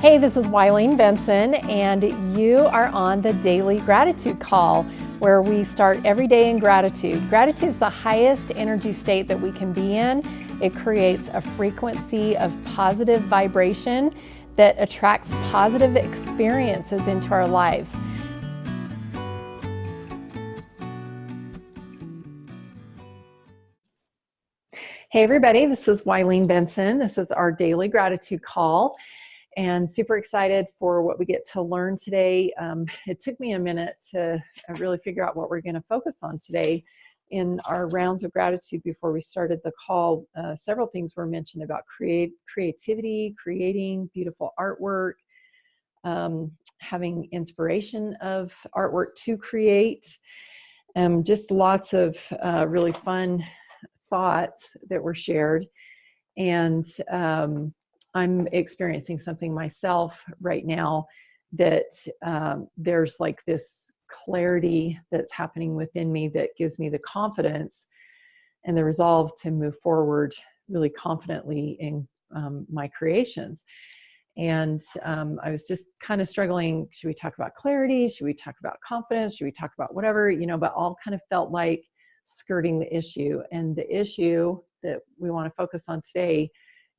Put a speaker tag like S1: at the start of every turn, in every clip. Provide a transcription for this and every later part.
S1: Hey, this is Wileen Benson, and you are on the Daily Gratitude Call, where we start every day in gratitude. Gratitude is the highest energy state that we can be in. It creates a frequency of positive vibration that attracts positive experiences into our lives. Hey, everybody, this is Wileen Benson. This is our Daily Gratitude Call, and super excited for what we get to learn today. It took me a minute to really figure out what we're going to focus on today in our rounds of gratitude before we started the call. Several things were mentioned about creativity, creating beautiful artwork, having inspiration of artwork to create, just lots of really fun thoughts that were shared. And I'm experiencing something myself right now that there's like this clarity that's happening within me that gives me the confidence and the resolve to move forward really confidently in my creations. And I was just kind of struggling. Should we talk about clarity? Should we talk about confidence? Should we talk about whatever, but all kind of felt like skirting the issue. And the issue that we want to focus on today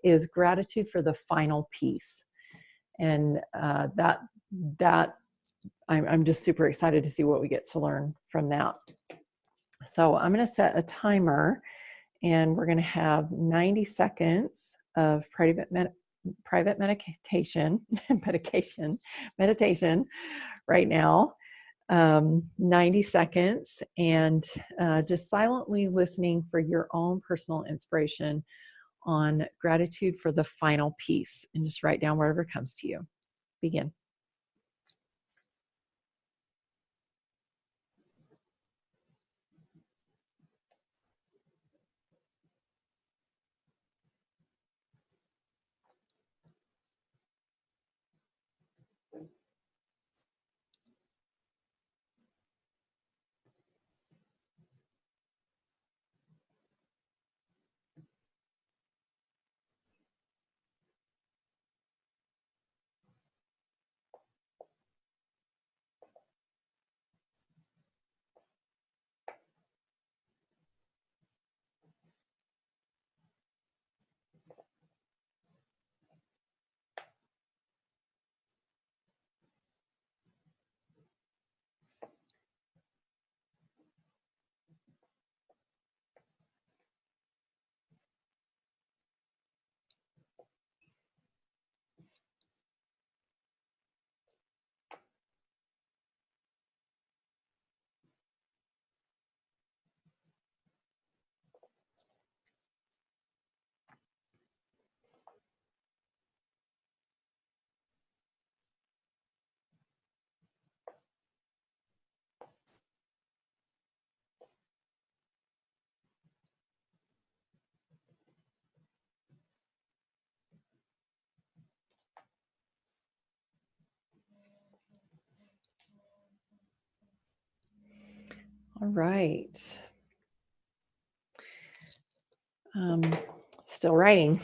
S1: is gratitude for the final piece. And I'm just super excited to see what we get to learn from that. So I'm going to set a timer, and we're going to have 90 seconds of private meditation right now. 90 seconds, and just silently listening for your own personal inspiration on gratitude for the final piece, and just write down whatever comes to you. Begin. All right. Still writing.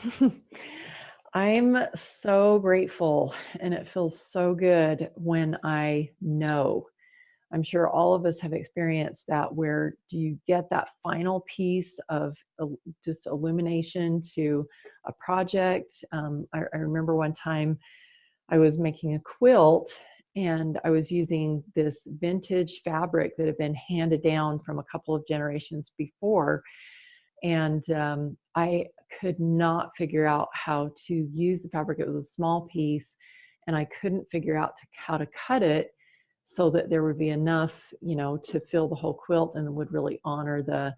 S1: I'm so grateful, and it feels so good when I know. I'm sure all of us have experienced that, where do you get that final piece of just illumination to a project. I remember one time I was making a quilt, and I was using this vintage fabric that had been handed down from a couple of generations before. And I could not figure out how to use the fabric. It was a small piece, and I couldn't figure out how to cut it so that there would be enough, to fill the whole quilt and would really honor the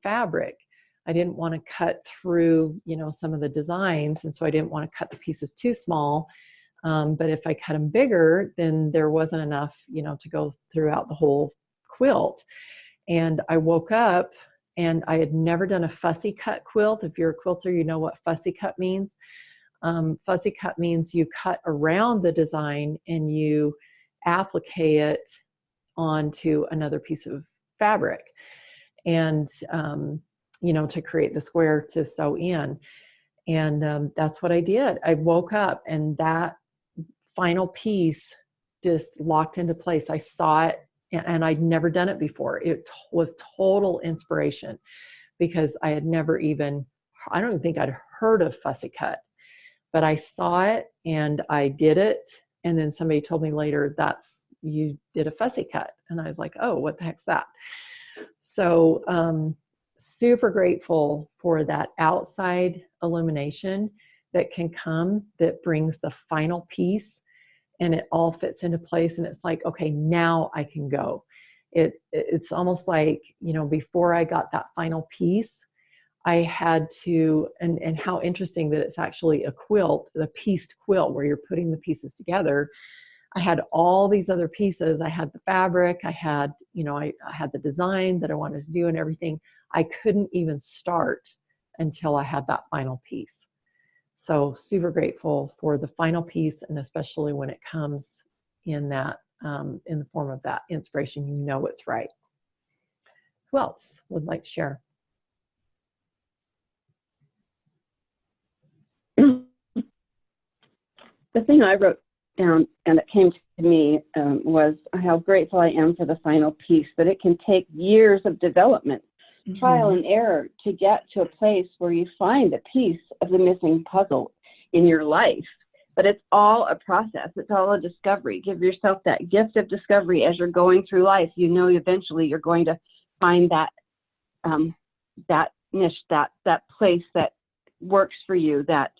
S1: fabric. I didn't want to cut through, some of the designs, and so I didn't want to cut the pieces too small. But if I cut them bigger, then there wasn't enough, to go throughout the whole quilt. And I woke up, and I had never done a fussy cut quilt. If you're a quilter, you know what fussy cut means. Fussy cut means you cut around the design and you applique it onto another piece of fabric, and to create the square to sew in. And that's what I did. I woke up, and that final piece just locked into place. I saw it, and I'd never done it before. It was total inspiration because I had never even, I don't even think I'd heard of fussy cut, but I saw it and I did it. And then somebody told me later, that's, you did a fussy cut. And I was like, oh, what the heck's that? So super grateful for that outside illumination that can come, that brings the final piece, and it all fits into place. And it's like, okay, now I can go. It's almost like, you know, before I got that final piece, I had to, and how interesting that it's actually a quilt, the pieced quilt where you're putting the pieces together. I had all these other pieces. I had the fabric, I had, you know, I had the design that I wanted to do and everything. I couldn't even start until I had that final piece. So super grateful for the final piece, and especially when it comes in that, in the form of that inspiration, you know it's right. Who else would like to share?
S2: The thing I wrote down and it came to me was how grateful I am for the final piece, that it can take years of development, trial and error to get to a place where you find a piece of the missing puzzle in your life. But it's all a process. It's all a discovery. Give yourself that gift of discovery as you're going through life. You know, eventually you're going to find that that niche, that place that works for you. That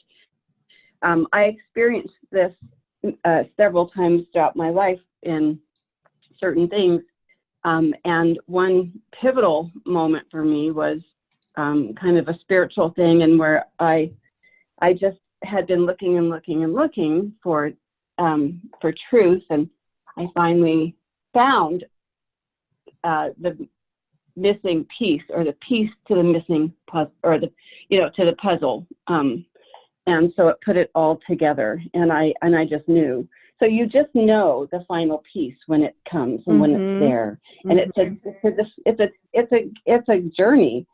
S2: I experienced this several times throughout my life in certain things. And one pivotal moment for me was kind of a spiritual thing, and where I just had been looking and looking and looking for truth, and I finally found the missing piece, or the piece to the missing puzzle, or the, you know, to the puzzle. And so it put it all together, and I just knew. So you just know the final piece when it comes and when it's there, and it's a journey.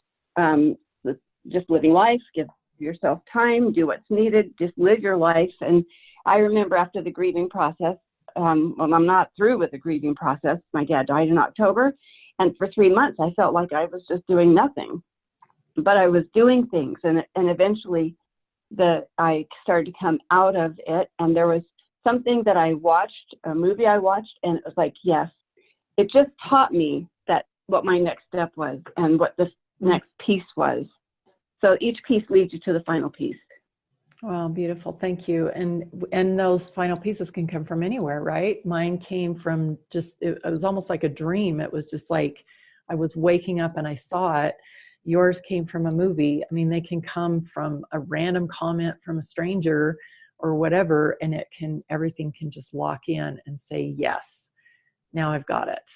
S2: Just living life, give yourself time, do what's needed, just live your life. And I remember after the grieving process, well, I'm not through with the grieving process. My dad died in October, and for 3 months I felt like I was just doing nothing, but I was doing things, and eventually I started to come out of it, and there was something that I watched, a movie I watched, and it was like, yes, it just taught me that what my next step was and what the next piece was. So each piece leads you to the final piece.
S1: Well, beautiful. Thank you. And those final pieces can come from anywhere, right? Mine came from just, it was almost like a dream. It was just like I was waking up and I saw it. Yours came from a movie. I mean, they can come from a random comment from a stranger or whatever, and everything can just lock in and say, yes, now I've got it.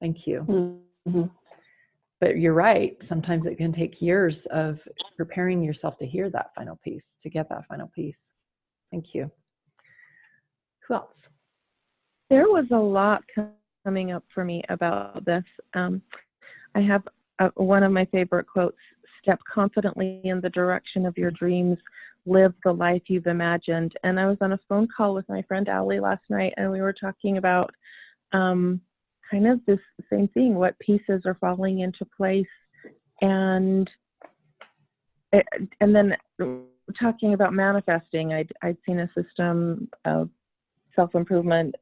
S1: Thank you.
S2: Mm-hmm.
S1: But you're right. Sometimes it can take years of preparing yourself to hear that final piece, to get that final piece. Thank you. Who else?
S3: There was a lot coming up for me about this. I have one of my favorite quotes: step confidently in the direction of your dreams, live the life you've imagined. And I was on a phone call with my friend Allie last night, and we were talking about kind of this same thing, what pieces are falling into place, and then talking about manifesting. I'd seen a system of self-improvement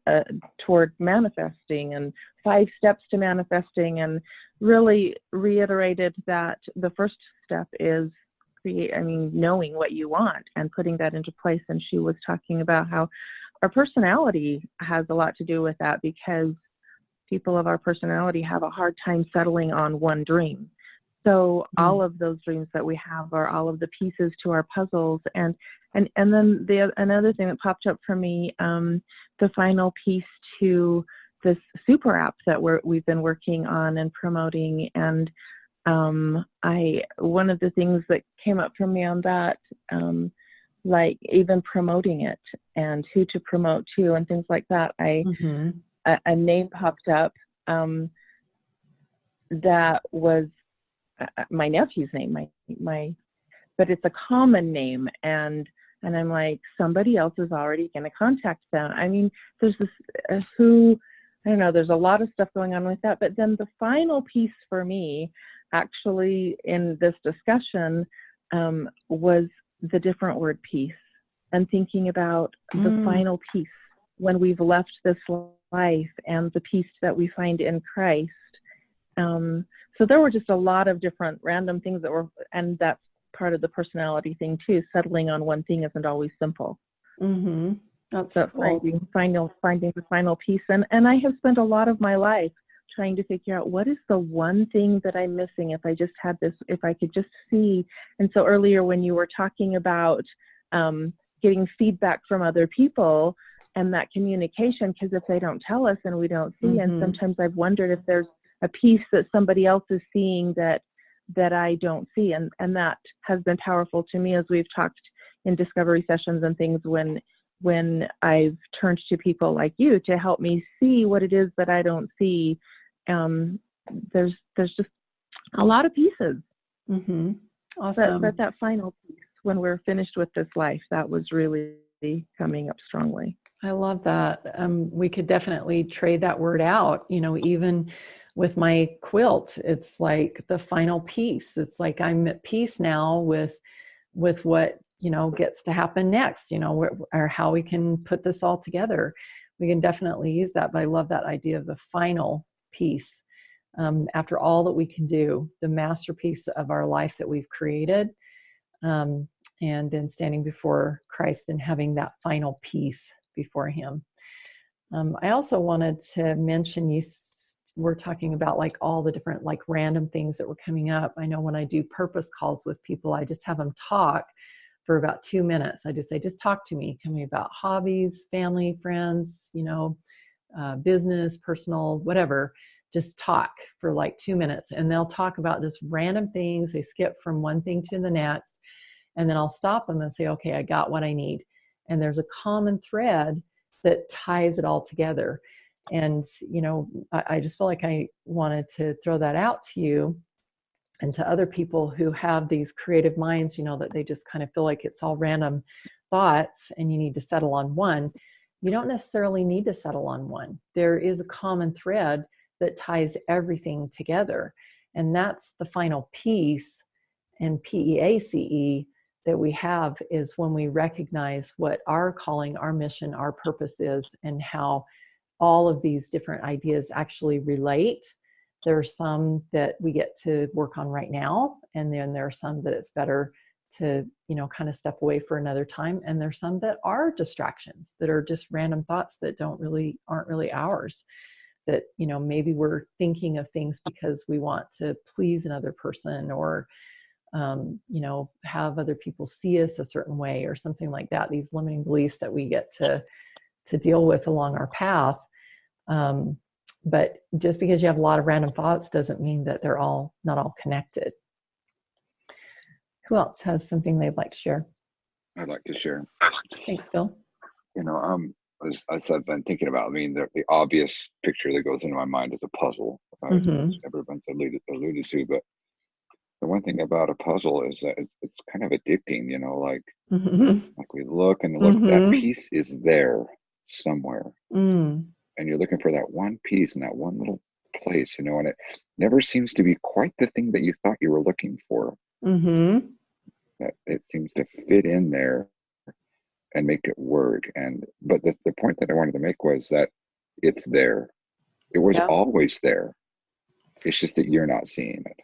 S3: toward manifesting, and 5 steps to manifesting, and really reiterated that the first step is knowing what you want and putting that into place. And she was talking about how our personality has a lot to do with that, because people of our personality have a hard time settling on one dream. So all of those dreams that we have are all of the pieces to our puzzles. And then another thing that popped up for me, the final piece to this super app that we've been working on and promoting. And one of the things that came up for me on that, like even promoting it and who to promote to and things like that, a name popped up that was my nephew's name, but it's a common name, and And I'm like, somebody else is already going to contact them. I mean, there's this, I don't know, there's a lot of stuff going on with that. But then the final piece for me, actually, in this discussion, was the different word peace, and thinking about the final piece when we've left this life and the peace that we find in Christ. So there were just a lot of different random things that were, and that's part of the personality thing too. Settling on one thing isn't always simple.
S1: Mm-hmm. That's
S3: So
S1: cool.
S3: finding the final piece. And I have spent a lot of my life trying to figure out what is the one thing that I'm missing if I just had this, if I could just see. And so earlier when you were talking about getting feedback from other people and that communication, because if they don't tell us and we don't see, and sometimes I've wondered if there's a piece that somebody else is seeing that I don't see. And that has been powerful to me as we've talked in discovery sessions and things when I've turned to people like you to help me see what it is that I don't see. There's just a lot of pieces.
S1: Mm-hmm. Awesome.
S3: But that final piece, when we're finished with this life, that was really coming up strongly.
S1: I love that. We could definitely trade that word out, even with my quilt. It's like the final piece. It's like I'm at peace now with what, gets to happen next, or how we can put this all together. We can definitely use that, but I love that idea of the final piece. After all that we can do, the masterpiece of our life that we've created, and then standing before Christ and having that final piece before him. I also wanted to mention, we're talking about like all the different like random things that were coming up. I know when I do purpose calls with people, I just have them talk for about 2 minutes. I just say, just talk to me. Tell me about hobbies, family, friends, business, personal, whatever. Just talk for like 2 minutes. And they'll talk about just random things. They skip from one thing to the next. And then I'll stop them and say, okay, I got what I need. And there's a common thread that ties it all together. And, I just feel like I wanted to throw that out to you and to other people who have these creative minds, that they just kind of feel like it's all random thoughts and you need to settle on one. You don't necessarily need to settle on one. There is a common thread that ties everything together. And that's the final piece, and PEACE, that we have is when we recognize what our calling, our mission, our purpose is, and how all of these different ideas actually relate. There are some that we get to work on right now, and then there are some that it's better to, kind of step away for another time. And there's some that are distractions, that are just random thoughts that aren't really ours. That, maybe we're thinking of things because we want to please another person, or have other people see us a certain way or something like that. These limiting beliefs that we get to deal with along our path. But just because you have a lot of random thoughts doesn't mean that they're not all connected. Who else has something they'd like to share?
S4: I'd like to share.
S1: Thanks, Phil.
S4: As I've been thinking about, the obvious picture that goes into my mind is a puzzle, as everyone's alluded to. But the one thing about a puzzle is that it's kind of addicting, like we look and look, that piece is there somewhere. And you're looking for that one piece in that one little place, and it never seems to be quite the thing that you thought you were looking for. That it seems to fit in there and make it work. But the point that I wanted to make was that it's there. It was always there. It's just that you're not seeing it.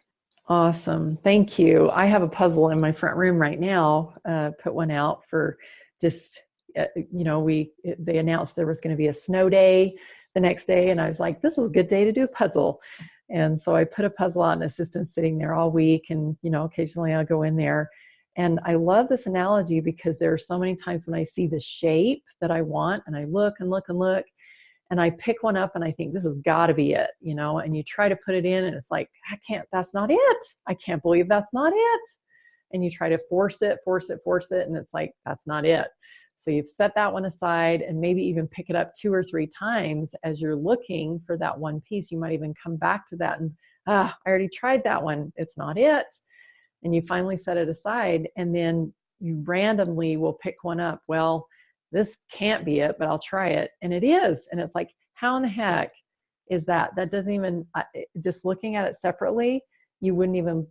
S1: Awesome. Thank you. I have a puzzle in my front room right now. Put one out for just, they announced there was going to be a snow day the next day. And I was like, this is a good day to do a puzzle. And so I put a puzzle out, and it's just been sitting there all week. And, occasionally I'll go in there. And I love this analogy because there are so many times when I see the shape that I want, and I look and look and look, and I pick one up and I think this has got to be it, and you try to put it in and it's like, that's not it. I can't believe that's not it. And you try to force it. And it's like, that's not it. So you've set that one aside, and maybe even pick it up 2 or 3 times as you're looking for that one piece. You might even come back to that and, I already tried that one. It's not it. And you finally set it aside. And then, you randomly will pick one up. Well, this can't be it, but I'll try it. And it is. And it's like, how in the heck is that? That doesn't even, just looking at it separately, you wouldn't even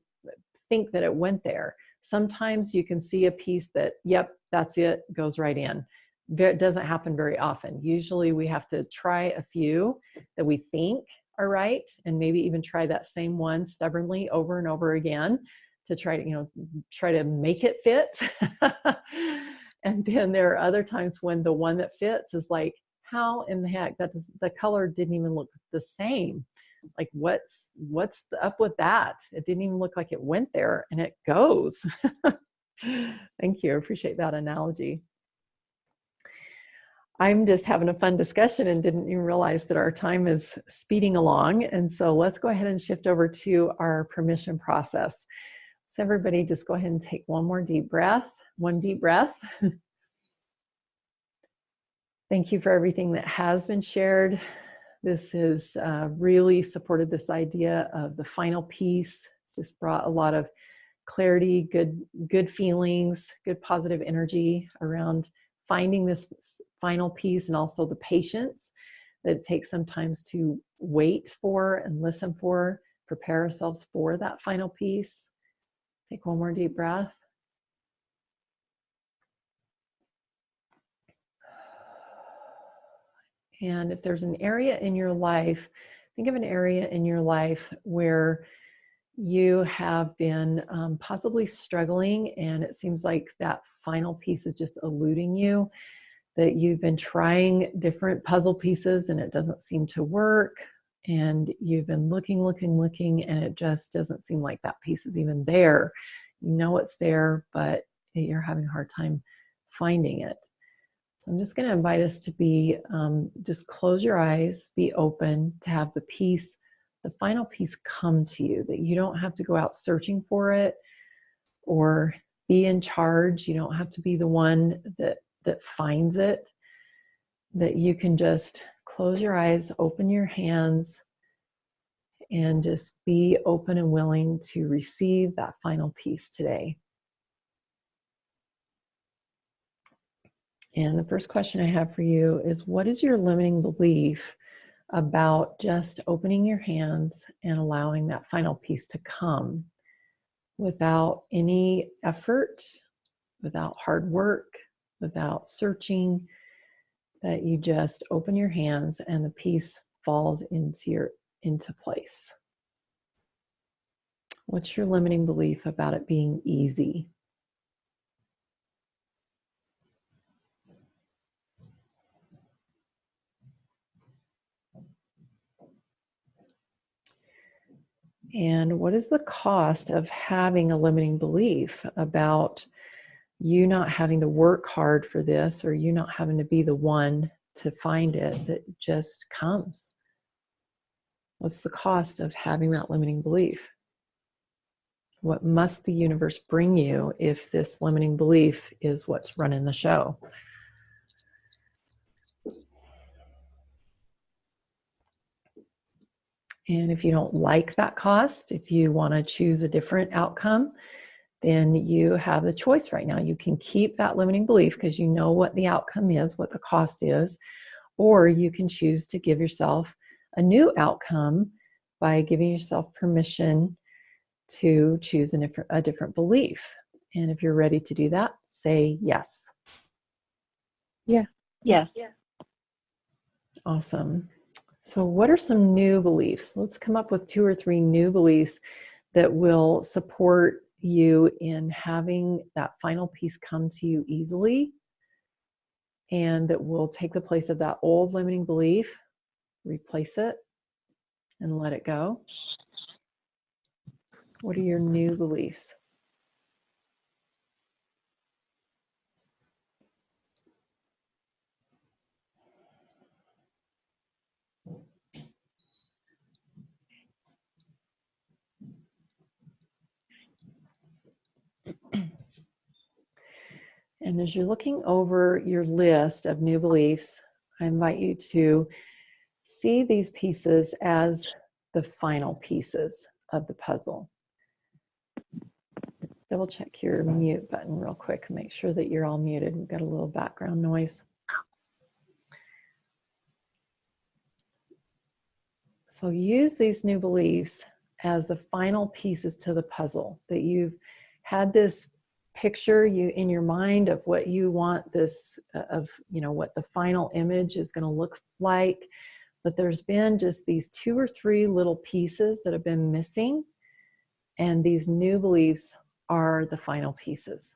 S1: think that it went there. Sometimes you can see a piece that, yep, that's it, goes right in. It doesn't happen very often. Usually we have to try a few that we think are right, and maybe even try that same one stubbornly over and over again to try to, try to make it fit. And then there are other times when the one that fits is like, how in the heck, the color didn't even look the same. Like, what's up with that? It didn't even look like it went there, and it goes. Thank you. I appreciate that analogy. I'm just having a fun discussion and didn't even realize that our time is speeding along. And so let's go ahead and shift over to our permission process. So everybody just go ahead and take one deep breath. Thank you for everything that has been shared. This has really supported this idea of the final piece. It's just brought a lot of clarity, good feelings, good positive energy around finding this final piece, and also the patience that it takes sometimes to wait for and listen for, prepare ourselves for that final piece. Take one more deep breath. And if there's an area in your life, think of an area in your life where you have been possibly struggling, and it seems like that final piece is just eluding you, that you've been trying different puzzle pieces and it doesn't seem to work, and you've been looking, and it just doesn't seem like that piece is even there. You know it's there, but you're having a hard time finding it. So I'm just going to invite us to be, just close your eyes, be open to have the final piece come to you, that you don't have to go out searching for it or be in charge. You don't have to be the one that finds it, that you can just close your eyes, open your hands, and just be open and willing to receive that final piece today. And the first question I have for you is, what is your limiting belief about just opening your hands and allowing that final piece to come without any effort, without hard work, without searching, that you just open your hands and the piece falls into place? What's your limiting belief about it being easy? And what is the cost of having a limiting belief about you not having to work hard for this, or you not having to be the one to find it, that just comes? What's the cost of having that limiting belief? What must the universe bring you if this limiting belief is what's running the show? And if you don't like that cost, if you want to choose a different outcome, then you have the choice right now. You can keep that limiting belief because you know what the outcome is, what the cost is, or you can choose to give yourself a new outcome by giving yourself permission to choose a different belief. And if you're ready to do that, say yes.
S3: Yeah.
S2: Yes.
S1: Awesome. So what are some new beliefs? Let's come up with 2 or 3 new beliefs that will support you in having that final piece come to you easily, and that will take the place of that old limiting belief, replace it, and let it go. What are your new beliefs? And as you're looking over your list of new beliefs, I invite you to see these pieces as the final pieces of the puzzle. double check your mute button real quick and make sure that you're all muted. We've got a little background noise. So use these new beliefs as the final pieces to the puzzle, that you've had this picture in your mind of what you want this, what the final image is going to look like. But there's been just these 2 or 3 little pieces that have been missing. And these new beliefs are the final pieces.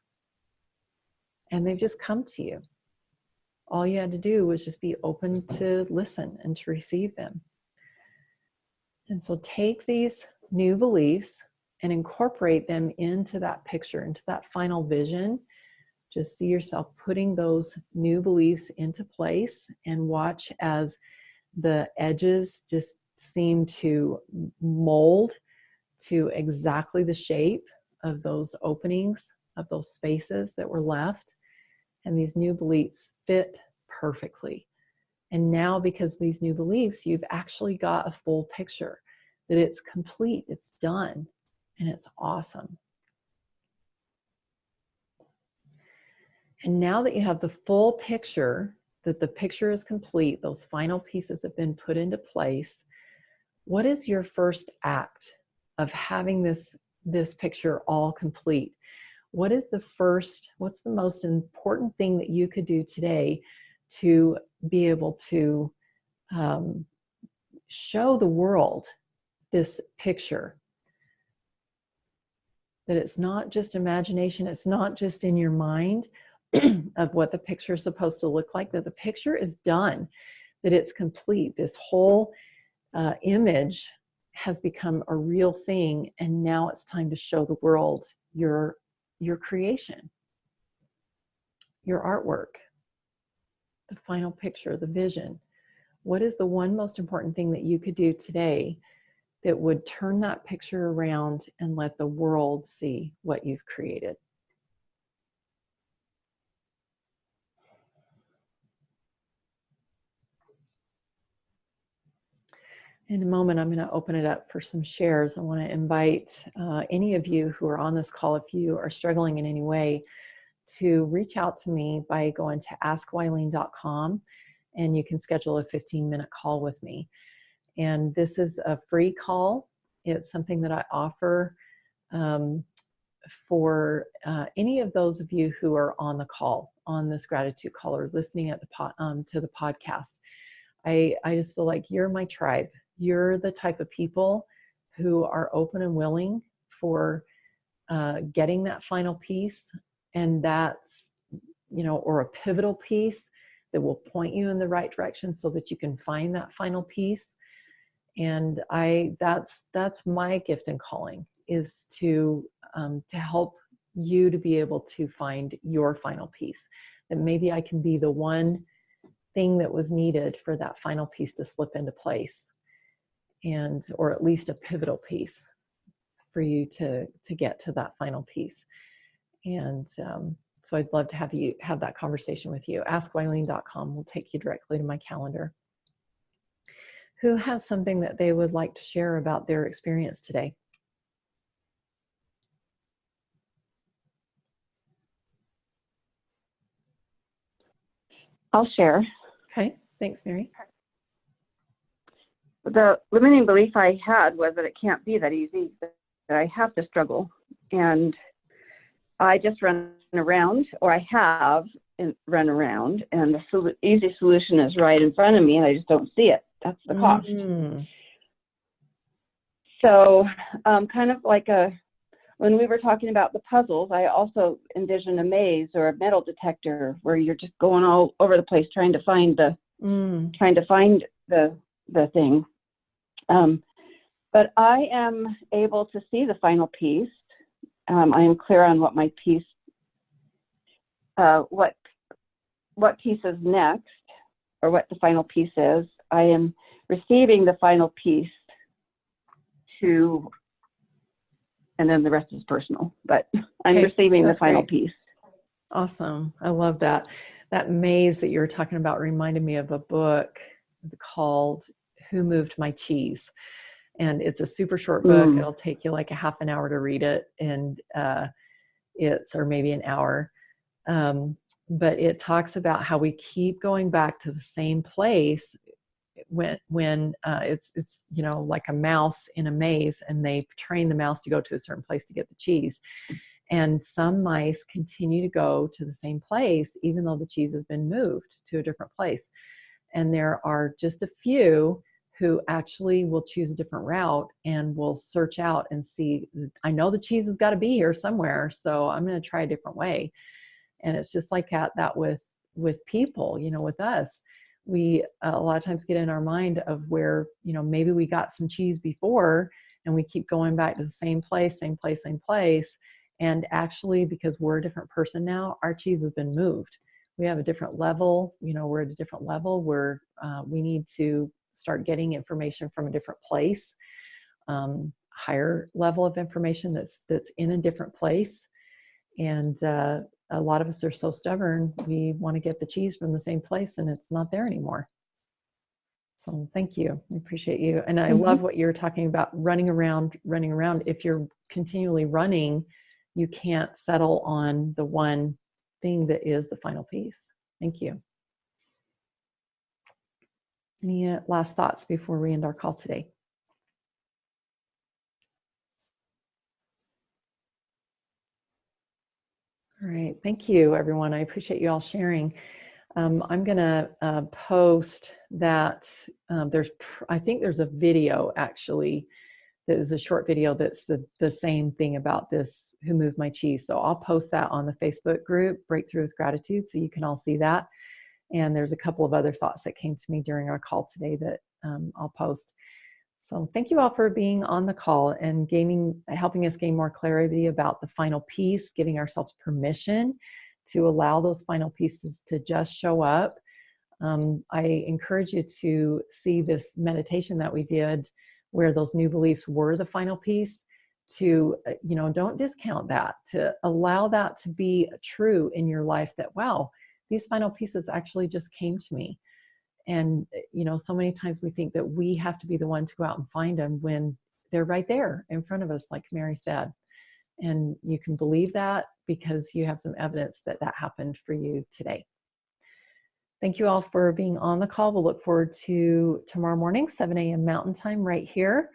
S1: And they've just come to you. All you had to do was just be open to listen and to receive them. And so take these new beliefs and incorporate them into that picture, into that final vision. Just see yourself putting those new beliefs into place and watch as the edges just seem to mold to exactly the shape of those openings, of those spaces that were left. And these new beliefs fit perfectly. And now, because of these new beliefs, you've actually got a full picture, that it's complete, it's done, and it's awesome. And now that you have the full picture, that the picture is complete, those final pieces have been put into place, what is your first act of having this picture all complete? What's the most important thing that you could do today to be able to show the world this picture? That it's not just imagination, it's not just in your mind of what the picture is supposed to look like, that the picture is done, that it's complete. This whole image has become a real thing, and now it's time to show the world your creation, your artwork, the final picture, the vision. What is the one most important thing that you could do today that would turn that picture around and let the world see what you've created? In a moment, I'm going to open it up for some shares. I want to invite any of you who are on this call, if you are struggling in any way, to reach out to me by going to askwileen.com, and you can schedule a 15-minute call with me. And this is a free call. It's something that I offer for any of those of you who are on the call, on this gratitude call, or listening at to the podcast. I just feel like you're my tribe. You're the type of people who are open and willing for getting that final piece, and that's, or a pivotal piece that will point you in the right direction so that you can find that final piece. And that's my gift and calling, is to help you to be able to find your final piece. That maybe I can be the one thing that was needed for that final piece to slip into place, or at least a pivotal piece for you to get to that final piece. And so I'd love to have that conversation with you. AskWileen.com will take you directly to my calendar. Who has something that they would like to share about their experience today?
S2: I'll share.
S1: Okay, thanks, Mary.
S2: The limiting belief I had was that it can't be that easy, that I have to struggle. And I just run around, or I have run around, and the easy solution is right in front of me, and I just don't see it. That's the cost.
S1: Mm-hmm.
S2: So kind of like when we were talking about the puzzles, I also envision a maze or a metal detector where you're just going all over the place trying to find the thing. But I am able to see the final piece. I am clear on what my piece, what piece is next, or what the final piece is. I am receiving the final piece and then the rest is personal, but I'm receiving the final piece.
S1: Awesome. I love that. That maze that you were talking about reminded me of a book called Who Moved My Cheese? And it's a super short book. It'll take you like a half an hour to read it. And or maybe an hour. But it talks about how we keep going back to the same place when it's like a mouse in a maze, and they train the mouse to go to a certain place to get the cheese. And some mice continue to go to the same place even though the cheese has been moved to a different place. And there are just a few who actually will choose a different route and will search out and see, I know the cheese has got to be here somewhere, so I'm going to try a different way. And it's just like that with people, with us. We a lot of times get in our mind of where, maybe we got some cheese before and we keep going back to the same place. And actually, because we're a different person now, our cheese has been moved. We have a different level, we're at a different level where we need to start getting information from a different place, higher level of information that's in a different place. And a lot of us are so stubborn, we want to get the cheese from the same place and it's not there anymore. So thank you. I appreciate you. And I love what you're talking about, running around. If you're continually running, you can't settle on the one thing that is the final piece. Thank you. Any last thoughts before we end our call today? All right. Thank you, everyone. I appreciate you all sharing. I'm going to post that I think there's a video actually that is a short video that's the same thing about this, Who Moved My Cheese. So I'll post that on the Facebook group, Breakthrough with Gratitude, so you can all see that. And there's a couple of other thoughts that came to me during our call today that I'll post. So thank you all for being on the call and helping us gain more clarity about the final piece, giving ourselves permission to allow those final pieces to just show up. I encourage you to see this meditation that we did where those new beliefs were the final piece, to, don't discount that, to allow that to be true in your life, that, wow, these final pieces actually just came to me. And, so many times we think that we have to be the one to go out and find them when they're right there in front of us, like Mary said. And you can believe that because you have some evidence that happened for you today. Thank you all for being on the call. We'll look forward to tomorrow morning, 7 a.m. Mountain Time right here.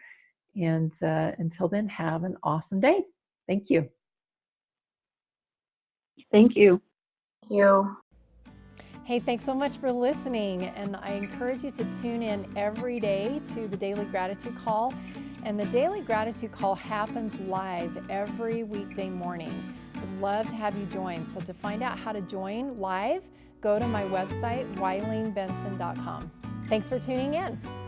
S1: And until then, have an awesome day. Thank you.
S2: Thank you.
S5: Thank you.
S1: Hey, thanks so much for listening. And I encourage you to tune in every day to the Daily Gratitude Call. And the Daily Gratitude Call happens live every weekday morning. I'd love to have you join. So to find out how to join live, go to my website, WileenBenson.com. Thanks for tuning in.